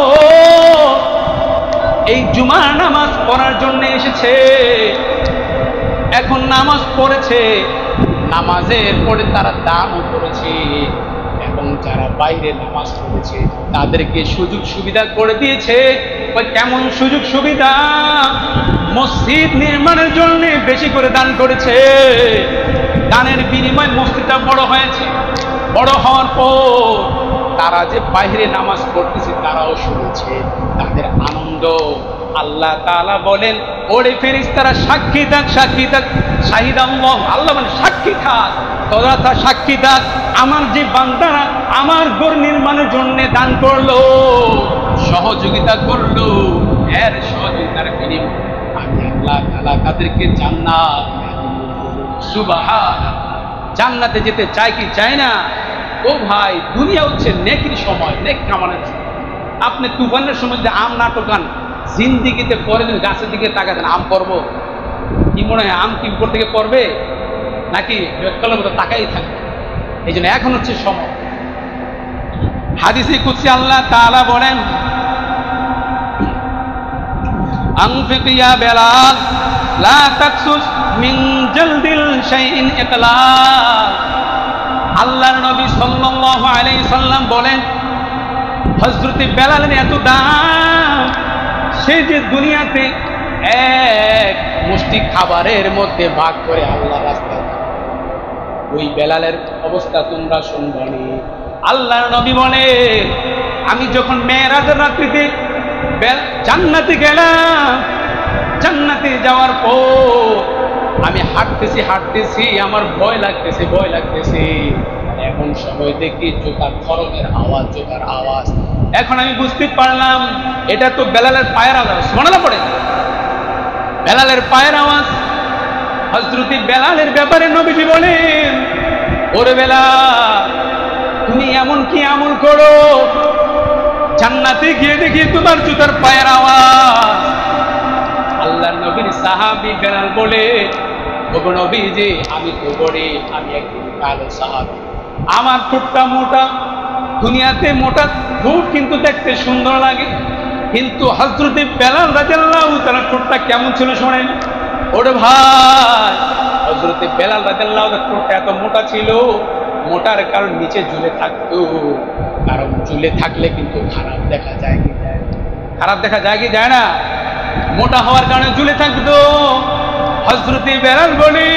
এই জুমার নামাজ পড়ার জন্য এসেছে, এখন নামাজ পড়েছে, নামাজের পরে তারা দানও করেছে এবং যারা বাইরে নামাজ পড়েছে তাদেরকে সুযোগ সুবিধা করে দিয়েছে। কেমন সুযোগ সুবিধা? মসজিদ নির্মাণের জন্য বেশি করে দান করেছে, দানের বিনিময়ে মসজিদটা বড় হয়েছে, বড় হওয়ার পর তারা যে বাইরে নামাজ পড়তেছে তারাও শুনেছে, তাদের আনন্দ। আল্লাহ তাআলা বলেন ওরে ফেরেশতারা সাক্ষী থাক, সাক্ষী থাক, শাহিদ আল্লাহ, আল্লাহ বলেন সাক্ষী থাক, তোরা তা সাক্ষী থাক, আমার যে বান্দারা আমার ঘর নির্মাণের জন্য দান করলো, সহযোগিতা করলো, এর সহযোগিতার বিনিময়ে আমি আল্লাহ তাআলা তাদেরকে জান্নাত। সুবহানাল্লাহ। জান্নাতে যেতে চায় কি চায় না? ও ভাই, দুনিয়া হচ্ছে নেকির সময়, নেক কামানোর সময়। আপনি তুফানের সময় যে আম না টোকান, জিন্দিগিতে পরে দিন গাছের দিকে তাকাতেন আম পড়বো, কি মনে হয় আম কি উপর থেকে পড়বে নাকি বেকালের মতো তাকাই থাকবে? এই জন্য এখন হচ্ছে সময়। হাদিসে কুদসি আল্লাহ তাআলা বলেন আনফিক ইয়া বেলাল লা তাকসুস মিন জলদিল শাইইন ইকলাল। আল্লাহর নবী সাল্লাল্লাহু আলাইহি সাল্লাম বলেন হযরত বেলালের এত দাম, সে যে দুনিয়াতে এক মুষ্টি খাবারের মধ্যে ভাগ করে আল্লাহর রাস্তায়, ওই বেলালের অবস্থা তোমরা শুনবানি। আল্লাহর নবী বলেন আমি যখন মেরাজের রাত্রিতে জান্নাতে গেলাম, জান্নাতে যাওয়ার পর আমি হাঁটতেছি, আমার ভয় লাগতেছে, এখন সময় দেখি জুতার খড়মের আওয়াজ, জুতার আওয়াজ। এখন আমি বুঝতে পারলাম এটা তো বেলালের পায়ের আওয়াজ। সুবহানাল্লাহ পড়ে, বেলালের পায়ের আওয়াজ। হযরত বেলালের ব্যাপারে নবীজি বলেন ওরে বেলাল, তুমি এমন কি আমল করো জান্নাতে গিয়ে দেখি তোমার জুতার পায়ের আওয়াজ। আল্লাহর নবীর সাহাবী বেলাল বলে ওগো নবীজি আমি তো বড়ি, আমি একজন কালো সাহাবী, আমার ঠোঁটটা মোটা, দুনিয়াতে মোটা ঠোঁট কিন্তু দেখতে সুন্দর লাগে, কিন্তু হযরত বেলাল রাদিয়াল্লাহু তাআলার ঠোঁটটা কেমন ছিল শোনেন। ওরে ভাই, হযরত বেলাল রাদিয়াল্লাহু তাআলার ঠোঁটটা এত মোটা ছিল, মোটার কারণ নিচে ঝুলে থাকতো, কারণ ঝুলে থাকলে কিন্তু খারাপ দেখা যায় কি যায়? খারাপ দেখা যায় কি যায় না? মোটা হওয়ার কারণে ঝুলে থাকতো। হযরত বেলাল বলি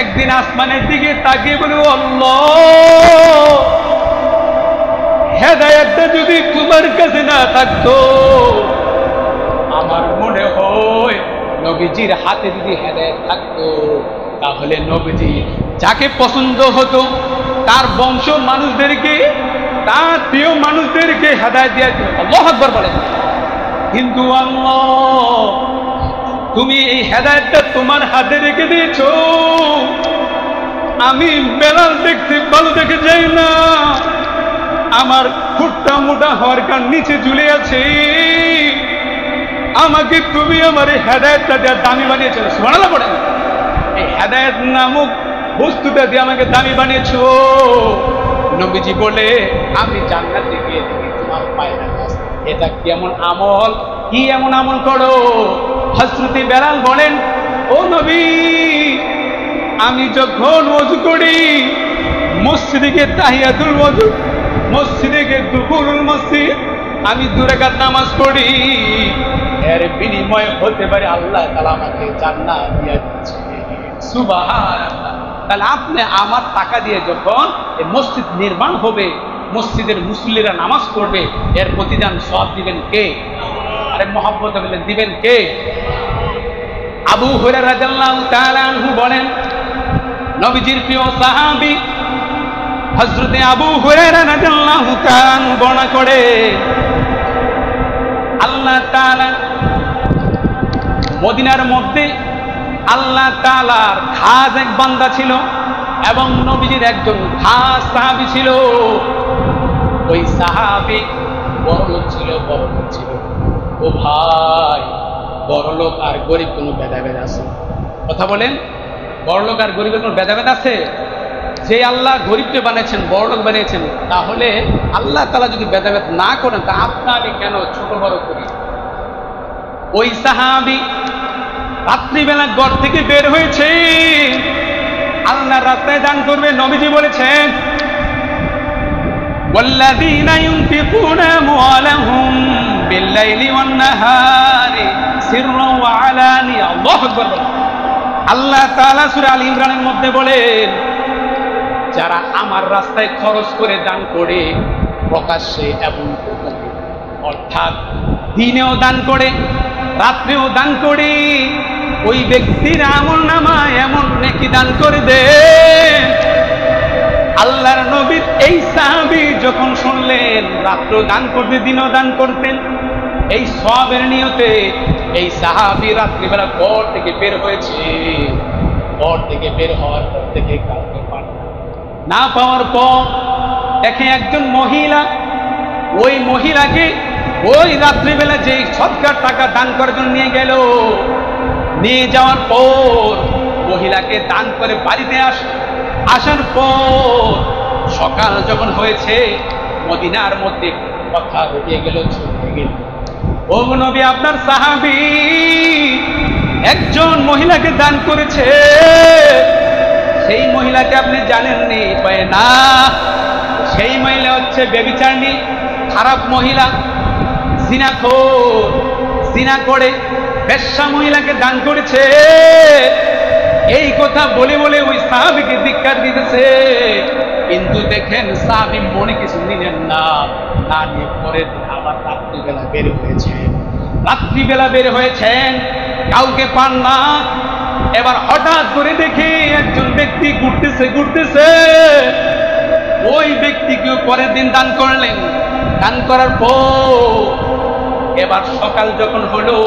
একদিন আসমানের দিকে তাকিয়ে বলি আল্লাহ, হেদায়েতটা যদি তোমার কাছে না থাকতো, আমার মনে হয় নবীজির হাতে যদি হেদায়েত থাকতো তাহলে নবীজি যাকে পছন্দ হতো তার বংশ মানুষদেরকে, তার প্রিয় মানুষদেরকে হেদায়েত দিয়ে দিত। আল্লাহু আকবার বলেন। কিন্তু আল্লাহ তুমি এই হেদায়েতটা তোমার হাতে রেখে দিয়েছো, আমি বেলাল দেখতে ভালো দেখে যাই না, আমার খুঁটটা মোটা হওয়ার কারণ নিচে ঝুলে আছে। আমাকে তুমি আমার এই হেদায়েতটা দিয়ে দামি বানিয়েছো। সুবহানাল্লাহ পড়েন। এই হেদায়েত নামক বস্তুটা দিয়ে আমাকে দামি বানিয়েছো। নবীজি বলে আমি জান্নাতে গিয়ে দেখি তোমার পায়ের আওয়াজ। এটা কি এমন আমল, কি এমন আমল করো? হযরত বেলাল বলেন, ও নবী, আমি যখন ওযু করি, মসজিদে গিয়ে তাহিয়াতুল ওযু, মসজিদে গিয়ে দুখুলুল মসজিদ, আমি 2 রাকাত নামাজ পড়ি, এর বিনিময়ে হতে পারে আল্লাহ তাআলা আমাকে জান্নাত দিয়ে দিচ্ছে। সুবহানাল্লাহ। তাহলে আপনি আমার টাকা দিয়ে যখন এই মসজিদ নির্মাণ হবে, মসজিদের মুসল্লিরা নামাজ পড়বে, এর প্রতিদান সওয়াব দিবেন কে? আরে মহব্বত বলেন দিবেন কে? আবু হুরায়রা রাদিয়াল্লাহু তাআলা আনহু বলেন, নবীজির প্রিয় সাহাবী হযরত আবু হুরায়রা রাদিয়াল্লাহু তাআলা আনহু বর্ণনা করে, আল্লাহ তাআলা মদিনার মধ্যে আল্লাহ তাআলার খাস এক বান্দা ছিল এবং নবীজির একজন খাস সাহাবী ছিল। ওই সাহাবী বড়লোক ছিল, বড়লোক ছিল। ও ভাই, বড়লোক আর গরিব কোনো ভেদাভেদ আছে? কথা বলেন, বড়লোক আর গরিবের কোনো ভেদাভেদ আছে? যে আল্লাহ গরিবকে বানিয়েছেন, বড়লোক বানিয়েছেন, তাহলে আল্লাহ তাআলা যদি ভেদাভেদ না করেন, তা আপনাকে কেন ছোট বড় করি? ওই সাহাবী রাত্রিবেলা ঘর থেকে বের হয়েছে, আল্লাহর রাস্তায় দান করবে। নবীজি বলেছেন, والذين ينفقون أموالهم بالليل والنهار سرا وعلانية। আল্লাহু আকবার। আল্লাহ তাআলা সূরা আল ইমরানের মধ্যে বলেন, যারা আমার রাস্তায় খরচ করে দান করে প্রকাশ্যে এবং গোপনে, অর্থাৎ দিনেও দান করে রাত্রেও দান করে, ওই ব্যক্তির আমলনামায় এমন নেকি দান করে দে। আল্লাহর নবী এই সাহাবী যখন শুনলেন রাত্রেও দান করতে দিনও দান করতেন, এই সওয়াবের নিয়তে এই সাহাবী রাত্রিবেলা ঘর থেকে বের হয়েছে। ঘর থেকে বের হওয়ার পর থেকে কাউকে না পাওয়ার পর দেখে একজন মহিলা, ওই মহিলাকে ওই রাত্রিবেলা যে সৎকার টাকা দান করার জন্য নিয়ে গেল, নিয়ে যাওয়ার পর মহিলাকে দান করে বাড়িতে আসার পর সকাল যখন হয়েছে, মদিনার মধ্যে কথা রয়ে গেল, ছড়িয়ে গেল। ও নবী, আপনার সাহাবী একজন মহিলাকে দান করেছে, সেই মহিলাকে আপনি জানেননি? পায় না। সেই মহিলা হচ্ছে ব্যভিচারিণী, খারাপ মহিলা, জিনাখোর, জিনা করে বেশ্যা মহিলাকে দান করেছে। এই কথা বলে বলে ওই সাহাবীকে ধিক্কার দিতেছে। কিন্তু দেখেন সাহাবী মনে কিছু নিলেন না, না নিয়ে পরের দিন আবার রাত্রিবেলা বের হয়েছেন। রাত্রিবেলা বের হয়েছেন, কাউকে পান না। এবার হঠাৎ করে দেখে একজন ব্যক্তি ঘুরতেছে। ওই ব্যক্তিকেও পরের দিন দান করলেন। দান করার পর এবার সকাল যখন হলো,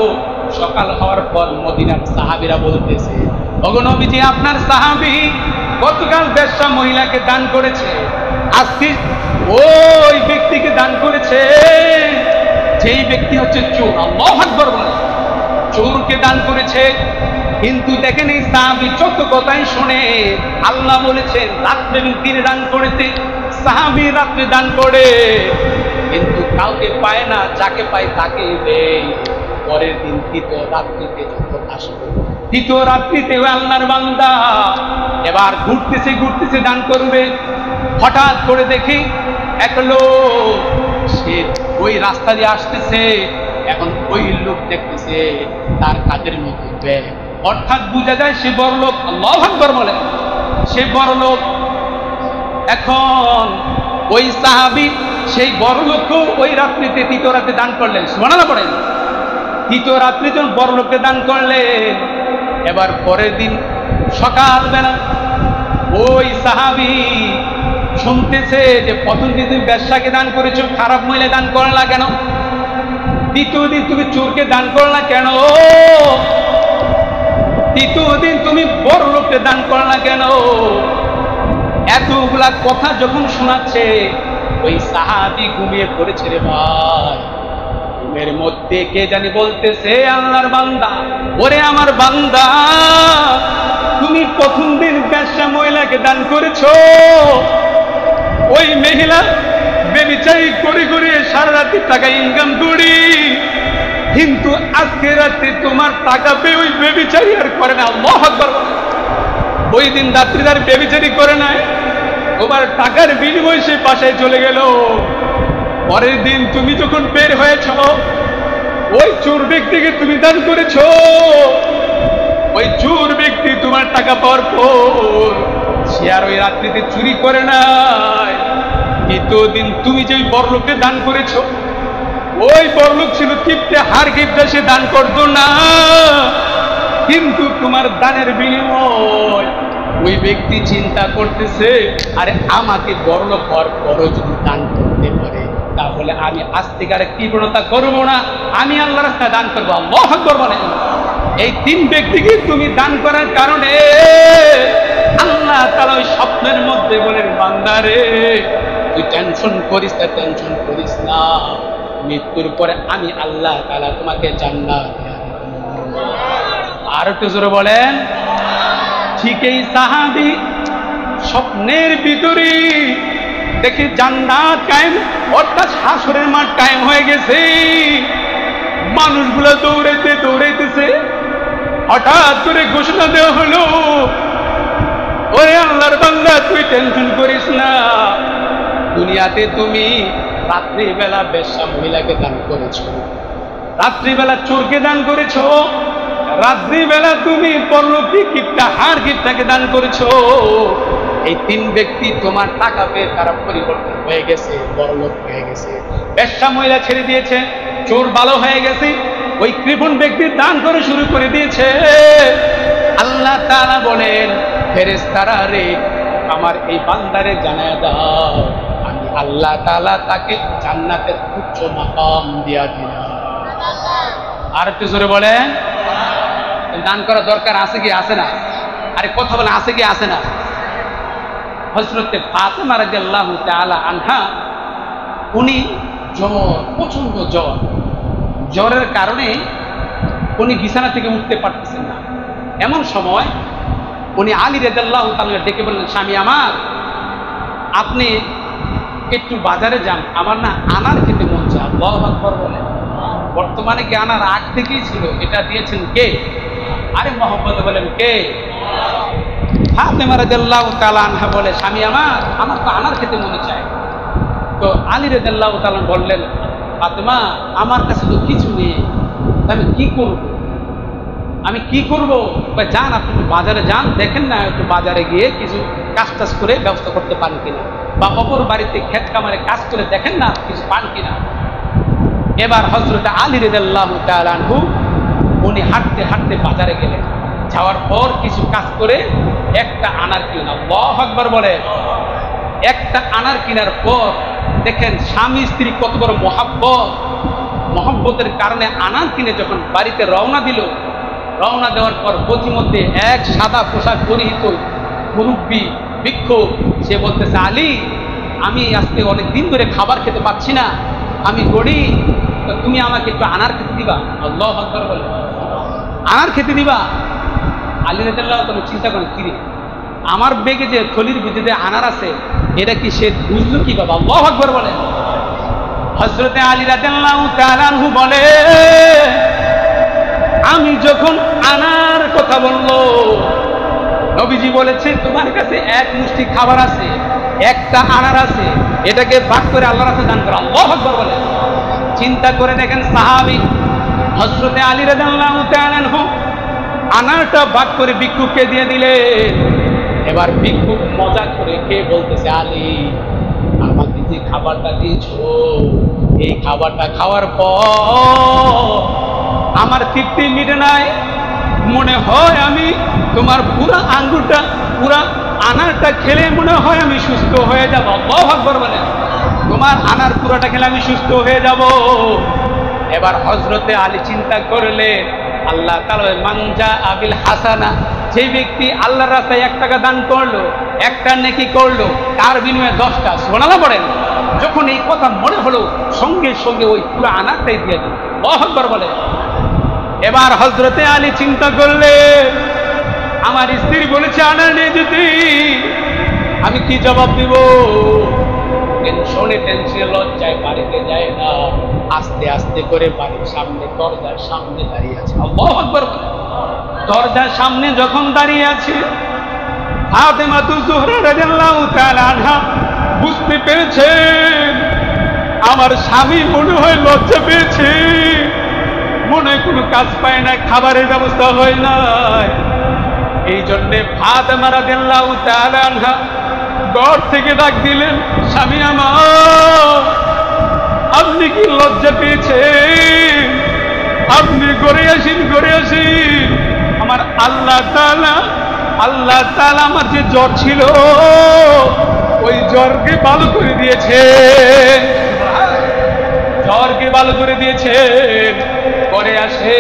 সকাল হওয়ার পর মদিনার সাহাবীরা বলতেছে, ওগো নবীজি, আপনার সাহাবী গতকাল বেশ্যা মহিলাকে দান করেছে, আজকে ওই ব্যক্তিকে দান করেছে। যেই ব্যক্তি হচ্ছে চোর। আল্লাহু আকবার বলেন। চোরকে দান করেছে। কিন্তু দেখেন এই সাহাবী যত কথাই শুনে, আল্লাহ বলেছেন রাত্রে দিনে দান করেছে। সাহাবী রাত্রে দান করে, কিন্তু কাউকে পায় না, যাকে পায় তাকে দেয়। পরের দিন তৃতীয় রাত্রিতে যখন আসবে, তৃতীয় রাত্রিতে আল্লাহর বান্দা এবার ঘুরতেছে দান করবে। হঠাৎ করে দেখি এক লোক, সে ওই রাস্তা দিয়ে আসতেছে। এখন ওই লোক দেখতেছে তার কাঁধের মধ্যে ব্যাগ, অর্থাৎ বোঝা যায় সে বড় লোক। আল্লাহু আকবার বলে, সে বড় লোক। এখন ওই সাহাবী সেই বড় লোককেও ওই রাত্রিতে তৃতীয় রাতে দান করলেন। সুবহানাল্লাহ পড়েন। তৃতীয় রাত্রি যখন বড় লোককে দান করলেন, এবার পরের দিন সকালবেলা ওই সাহাবী শুনতেছে যে প্রথম দিন তুমি বেশ্যাকে দান করেছো, খারাপ মহিলা দান করলা কেন? দ্বিতীয় দিন তুমি চোরকে দান করলা কেন? তৃতীয় দিন তুমি বড় লোককে দান করলা কেন? এতগুলা কথা যখন শোনাচ্ছে, ওই সাহাবী ঘুমিয়ে পড়েছে রে ভাই। ঘুমের মধ্যে কে জানি বলতেছে, আল্লাহর বান্দা, ওরে আমার বান্দা, তুমি প্রথম দিন বেশ্যা মহিলাকে দান করেছো। ওই মহিলা বেবিচারি করে করে সারা রাতে টাকা ইনকাম করি, কিন্তু আজকে রাতে তোমার টাকা পেয়ে ওই বেবিচারি আর করে না। আল্লাহু আকবার। ওই দিন রাত্রিদার বেবিচারি করে নাই, তোমার টাকার বিনিময়ে সে বাসায় চলে গেল। পরের দিন তুমি যখন বের হয়েছ, ওই চোর ব্যক্তিকে তুমি দান করেছ। ওই চোর ব্যক্তি তোমার টাকা পাওয়ার পর সে আর ওই রাত্রিতে চুরি করে নাই। দ্বিতীয় দিন তুমি যে বড়লোককে দান করেছ, ওই বড়লোক ছিল কিপ্টে, হার কিপ্টে, সে দান করতো না, কিন্তু তোমার দানের বিনিময় ওই ব্যক্তি চিন্তা করতেছে, আরে আমাকে বড়লোক হওয়ার পরও যদি দান করতে পারে, তাহলে আমি আজ থেকে আর কৃপণতা করবো না, আমি আল্লাহর রাস্তায় দান করবো। আল্লাহু আকবার বলেন। এই তিন ব্যক্তিকে তুমি দান করার কারণে আল্লাহ তাআলা ওই স্বপ্নের মধ্যে বলেন, বান্দারে তুই টেনশন করিস না, টেনশন করিস না, মৃত্যুর পরে আমি আল্লাহ তাআলা তোমাকে জান্নাত। আর একটু জোরে বলেন। ঠিক এই সাহাবী স্বপ্নের ভিতরে দেখি জান্নাত কায়েম, অর্থাৎ হাসরের মাঠ কায়েম হয়ে গেছে। মানুষগুলো দৌড়াইতে দৌড়াইতেছে, হঠাৎ করে ঘোষণা দেওয়া হলো, ওরে আল্লাহর বান্দা, তুই টেনশন করিস না, দুনিয়াতে তুমি রাত্রিবেলা বেশ্যা মহিলাকে দান করেছো, রাত্রিবেলা চোরকে দান করেছো, রাত্রিবেলা তুমি পরলোকী কিপ্টা, হার কিপ্টাকে দান করেছো। এই তিন ব্যক্তি তোমার টাকা পেয়ে তারা পরিবর্তন হয়ে গেছে, বড়লোক হয়ে গেছে। বেশ্যা মহিলা ছেড়ে দিয়েছে, চোর ভালো হয়ে গেছে, ওই কৃপণ ব্যক্তি দান করে শুরু করে দিয়েছে। আল্লাহ তাআলা বলেন, ফেরেশতারা রে, আমার এই বান্দারে জানায়া দাও, আমি আল্লাহ তাআলা তাকে জান্নাতের উচ্চ মাকাম দিয়া দিলাম। আর একটু জোরে বলেন। দান করা দরকার আছে কি আছে না? আরে কথা বলে আছে কি আছে না? হযরতে ফাতেমা রাদিয়াল্লাহু তাআলা আনহা, উনি জ্বর, প্রচন্ড জ্বর, জ্বরের কারণে উনি বিছানা থেকে উঠতে পারতেছেন না। এমন সময় উনি আলী রাদিয়াল্লাহু তাআলা ডেকে বললেন, স্বামী আমার, আপনি একটু বাজারে যান, আমার না আনার খেতে মন চায়। আল্লাহু আকবার বলেন। বর্তমানে কি আনার আগ থেকেই ছিল? এটা দিয়েছেন কে? আরে মহব্বতে বলেন কে? ফাতেমা রাদিয়াল্লাহু তাআলা আনহা বলে, স্বামী আমার তো আনার খেতে মনে চায়। তো আলী রাদিয়াল্লাহু তাআলা বললেন, ফাতেমা, আমার কাছে তো কিছু নেই, আমি কি করব? আমি কি করব? যান, আপনি বাজারে যান, দেখেন না একটু বাজারে গিয়ে কিছু কাজ টাজ করে ব্যবস্থা করতে পারেন কিনা, বা অপর বাড়িতে ক্ষেত কামারে কাজ করে দেখেন না কিছু পান কিনা। এবার হযরত আলী রাদিয়াল্লাহু তাআলা আনহু উনি হাঁটতে হাঁটতে বাজারে গেলেন। যাওয়ার পর কিছু কাজ করে একটা আনার কিনা। আল্লাহু আকবার বলে। একটা আনার কিনার পর দেখেন স্বামী স্ত্রী কত বড় মহব্বতের কারণে আনার কিনে যখন বাড়িতে রওনা দিল, রওনা দেওয়ার পর পথিমধ্যে এক সাদা পোশাক পরিহিত মুরব্বী ভিক্ষুক, সে বলতেছে, আলী, আমি আজকে অনেক দিন ধরে খাবার খেতে পাচ্ছি না, আমি গরিব, তুমি আমাকে একটু আনার খেতে দিবা। আল্লাহু আকবার বলে। আনার খেতে দিবা? আলী রাদিয়াল্লাহু তাআলা চিন্তা করেন, কি রে, আমার বেগে যে থলির ভিতরে আনার আছে, এটা কি সে বুঝলো কি বাবা? আল্লাহু আকবার বলে। হযরতে আলী রাদিয়াল্লাহু তাআলা আনহু বলে, আমি যখন আনার কথা বললো, নবীজি বলেছে তোমার কাছে এক মুষ্টি খাবার আছে, একটা আনার আছে, এটাকে ভাগ করে আল্লাহর রাস্তায় দান করো। আল্লাহু আকবার বলে। চিন্তা করে দেখেন, সাহাবী হযরতে আলী রাদিয়াল্লাহু তাআলা আনহু আনারটা ভাগ করে ভিক্ষুককে দিয়ে দিলেন। এবার ভিক্ষুক মজা করে খেয়ে বলতেছে, আলী, আমাকে যে খাবারটা দিয়েছো, এই খাবারটা খাওয়ার পর আমার তৃপ্তি মিটে নাই, মনে হয় আমি তোমার পুরা আঙ্গুরটা, পুরা আনারটা খেলে মনে হয় আমি সুস্থ হয়ে যাব। আল্লাহু আকবার বলেন। তোমার আনার পুরাটা খেলে আমি সুস্থ হয়ে যাব। এবার হযরতে আলী চিন্তা করলেন, আল্লাহ তাআলা মানজা আবিল হাসানা, যে ব্যক্তি আল্লাহর রাস্তায় 1 টাকা দান করলো, একটা নেকি করলো তার বিনিময়ে 10টা, সুবহানাল্লাহ বলেন। যখন এই কথা মনে হলো সঙ্গে সঙ্গে ওই পুরো আনারটাই দিয়ে দিল। আল্লাহু আকবার বলে। এবার হযরতে আলী চিন্তা করলেন, আমার স্ত্রী বলেছে আনার নিয়ে যেতে, আমি কি জবাব দিব? টেনশনে লজ্জায় বাড়িতে যায় না, আস্তে আস্তে করে বাড়ির সামনে দরজার সামনে দাঁড়িয়ে আছে। আল্লাহু আকবার। দরজার সামনে যখন দাঁড়িয়ে আছে, ফাতেমাতুজ জোহরা রাদিয়াল্লাহু তাআলা আনহা বুঝতে পেরেছে আমার স্বামী মনে হয় লজ্জা পেয়েছে, মনে হয় কোনো কাজ পায় না, খাবারের ব্যবস্থা হয় না। এই জন্যে ফাতেমা রাদিয়াল্লাহু তাআলা আনহা ঘর থেকে ডাক দিলেন, স্বামী আমার, আপনি কি লজ্জা পেয়েছেন? আপনি ঘরে আসেন, ঘরে আসেন। আমার আল্লাহ তাআলা আমার যে জ্বর ছিল ওই জ্বরকে ভালো করে দিয়েছে, জ্বরকে ভালো করে দিয়েছে। ঘরে আসে,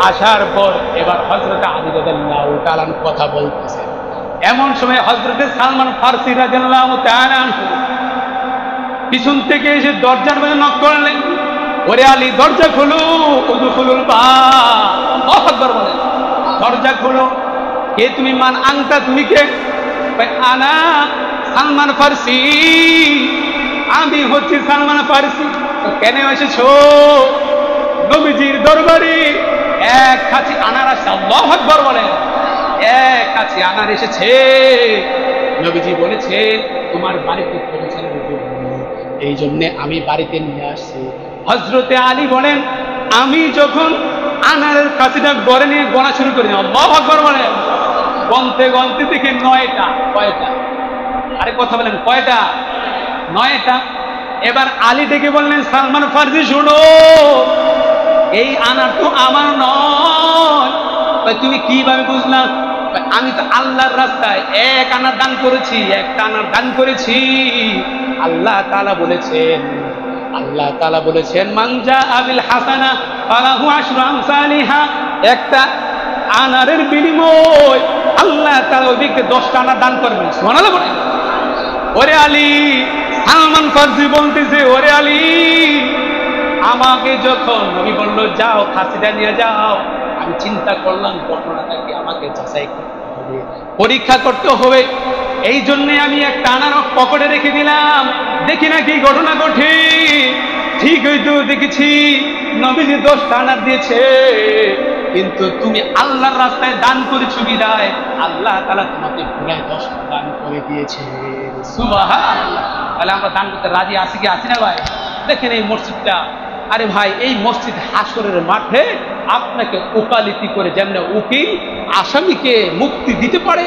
আসার পর এবার হযরত আলী রাদিয়াল্লাহু তাআলা কথা বলতেছে। এমন সময় হযরতে সালমান ফারসি রাদিয়াল্লাহু তাআলা আনহু পিছন থেকে এসে দরজার মধ্যে নক করলেন, ওরে আলী দরজা খোলো, উদখুলুল বাব। আল্লাহু আকবার বলেন। দরজা খোলো। কে তুমি? মান আনতা, তুমি কে? আনা সালমান ফারসি, আমি হচ্ছি সালমান ফারসি। কেন এসেছো? নবীজির দরবারে এক কাছি আনার আসছে। আল্লাহু আকবার বলেন। এক কাছে আনার এসেছে। নবীজি বলেছে তোমার বাড়িতে পৌঁছানো, এই জন্য আমি বাড়িতে নিয়ে আসছি। হযরতে আলী বলেন, আমি যখন আনারের কাছিটা গড়ে নিয়ে গণা শুরু করি, আল্লাহু আকবার বলেন, গনতে গনতে দেখি 9টা। কয়টা? আরে কথা বলেন, কয়টা? 9টা। এবার আলী ডেকে বললেন, সালমান ফারসি শোনো, এই আনার তো আমার নয়। তুমি কিভাবে বুঝলা? আমি তো আল্লাহর রাস্তায় এক আনার দান করেছি, একটা আনার দান করেছি। আল্লাহ তাআলা বলেছেন মান জাআ বিল হাসানা ফালাহু আশরু আমসালিহা। একটা আনারের বিনিময় আল্লাহ তাআলা ওই ব্যক্তিকে 10টা আনার দান করবেন। সুবহানাল্লাহ বলেন। ওরে আলী, সালমান ফারসি বলতেছে, ওরে আলী, আমাকে যখন নবী বলল যাও খাসিটা নিয়ে যাও, আমি চিন্তা করলাম ঘটনাটা কি আমাকে যাচাই করতে হবে, পরীক্ষা করতে হবে। এই জন্য আমি একটা আনার পকেটে রেখে দিলাম, দেখি না কি ঘটনা ঘটে। ঠিক হয়তো দেখেছি নবীজি 10টা আনার দিয়েছে, কিন্তু তুমি আল্লাহর রাস্তায় দান করেছো বিদায় আল্লাহ তাআলা তোমাকে পুরাই 10টা দান করে দিয়েছে। সুবহানাল্লাহ। তাহলে আমরা দান করতে রাজি আছি কি আছি না ভাই? দেখেন এই মসজিদটা, আরে ভাই এই মসজিদ হাসরের মাঠে আপনাকে ওকালতি করে যেমন উকিল আসামিকে মুক্তি দিতে পারে,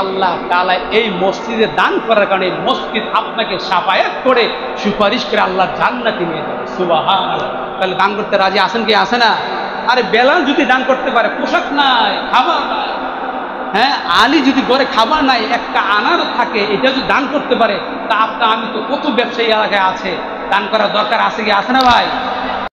আল্লাহ তাআলা এই মসজিদে দান করার কারণে মসজিদ আপনাকে শাফায়াত করে সুপারিশ করে আল্লাহ জান্নাতে নিয়ে যাবে। সুবহানাল্লাহ। তাহলে দান করতে রাজি আছেন কি আছে না? আরে বেলাল যদি দান করতে পারে, পোশাক নাই, খাবার নাই, হ্যাঁ, আলী যদি ঘরে খাবার নাই, একটা আনার থাকে, এটা যদি দান করতে পারে, তা আমি তো কত ব্যবসায়ী এলাকায় আছে, দান করার দরকার আছে কি আছে না ভাই?